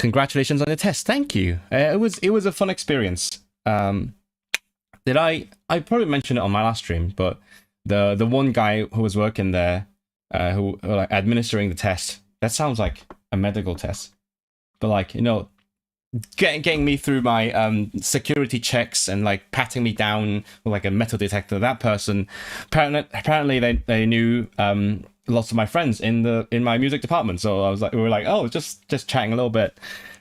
Congratulations on the test. Thank you. It was a fun experience. Did I probably mentioned it on my last stream, but the one guy who was working there, who like administering the test. That sounds like a medical test, but like, you know, getting me through my security checks and like patting me down with like a metal detector. That person apparently they knew lots of my friends in my music department. So we were like, oh, just chatting a little bit.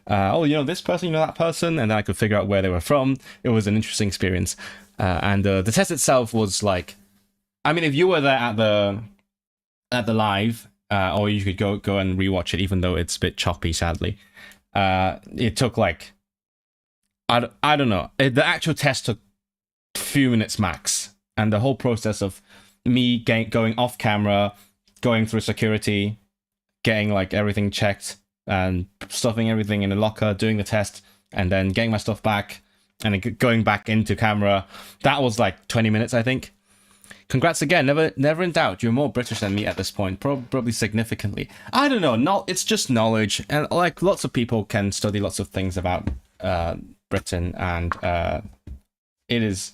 Oh, you know this person, you know that person, and then I could figure out where they were from. It was an interesting experience, and the test itself was like, I mean, if you were there at the live, or you could go and rewatch it, even though it's a bit choppy, sadly. It took like, I don't know. The actual test took a few minutes max, and the whole process of me going off camera, going through security, getting like everything checked, and stuffing everything in the locker, doing the test, and then getting my stuff back, and then going back into camera. That was like 20 minutes, I think. Congrats again. Never in doubt. You're more British than me at this point, probably significantly. I don't know. No, it's just knowledge, and like lots of people can study lots of things about Britain, and it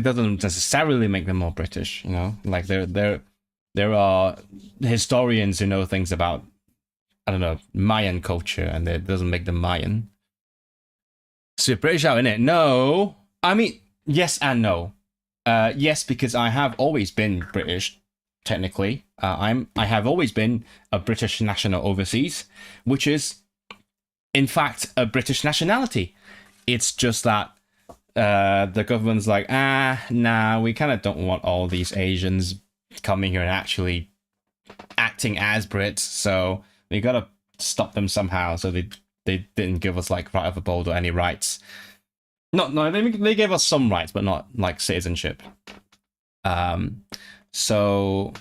doesn't necessarily make them more British. You know, like there are historians who know things about, I don't know, Mayan culture, and it doesn't make them Mayan. So British out in it? No, I mean yes and no. Yes, because I have always been British, technically. I have always been a British national overseas, which is, in fact, a British nationality. It's just that the government's like, nah, we kind of don't want all these Asians coming here and actually acting as Brits, so we gotta stop them somehow. So they didn't give us like right of abode or any rights. No, they gave us some rights, but not like citizenship. So,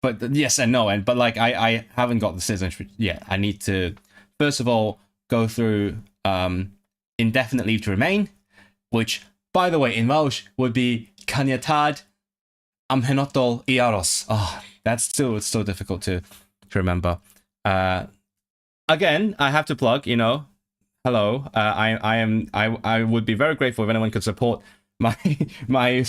but yes and no, but like I haven't got the citizenship yet. I need to first of all go through indefinite leave to remain, which, by the way, in Welsh would be caniatad amhenodol I aros. Oh, that's still difficult to remember. Again, I have to plug, you know. Hello, I would be very grateful if anyone could support my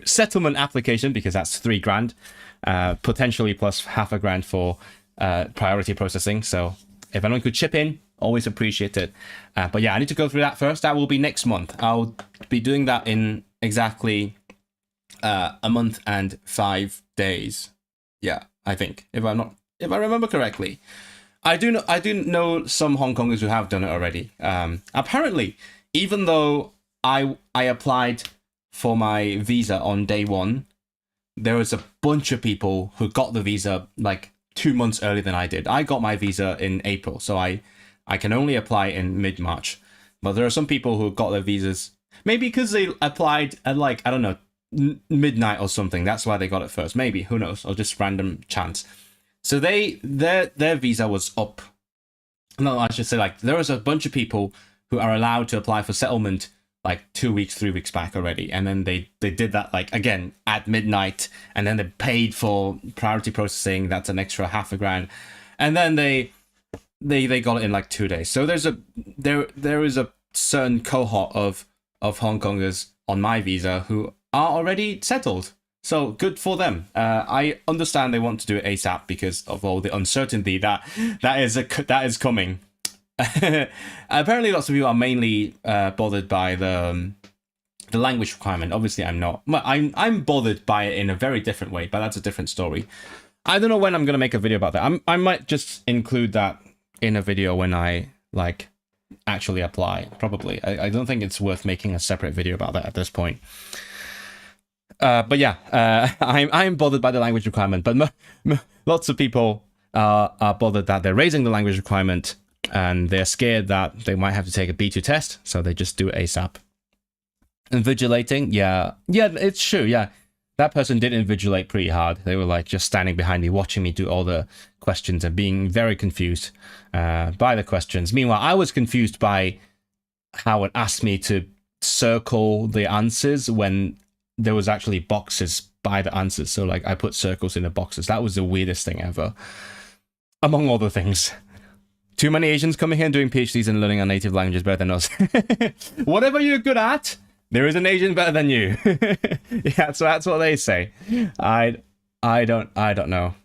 settlement application, because that's $3,000, potentially plus $500 for priority processing. So if anyone could chip in, always appreciate it. But yeah, I need to go through that first. That will be next month. I'll be doing that in exactly a month and 5 days. Yeah, I think if I remember correctly. I do know some Hong Kongers who have done it already. Apparently, even though I applied for my visa on day one, there was a bunch of people who got the visa like 2 months earlier than I did. I got my visa in April, so I can only apply in mid-March. But there are some people who got their visas, maybe because they applied at like, I don't know, midnight or something. That's why they got it first. Maybe, who knows, or just random chance. So their visa was up. No, I should say, like, there was a bunch of people who are allowed to apply for settlement like 2 weeks, 3 weeks back already, and then they did that like again at midnight, and then they paid for priority processing. That's an extra $500, and then they got it in like 2 days. So there is a certain cohort of Hong Kongers on my visa who are already settled. So good for them. I understand they want to do it ASAP because of all the uncertainty that is coming. Apparently, lots of you are mainly bothered by the language requirement. Obviously, I'm not. I'm bothered by it in a very different way, but that's a different story. I don't know when I'm gonna make a video about that. I might just include that in a video when I like actually apply. Probably. I don't think it's worth making a separate video about that at this point. But yeah, I'm bothered by the language requirement, but lots of people are bothered that they're raising the language requirement, and they're scared that they might have to take a B2 test, so they just do it ASAP. Invigilating, yeah, it's true, yeah. That person did invigilate pretty hard. They were like just standing behind me, watching me do all the questions and being very confused by the questions. Meanwhile, I was confused by how it asked me to circle the answers when there was actually boxes by the answers. So like I put circles in the boxes. That was the weirdest thing ever, among all the things. Too many Asians coming here and doing PhDs and learning our native languages better than us. Whatever you're good at, there is an Asian better than you. Yeah, so that's what they say. I don't know.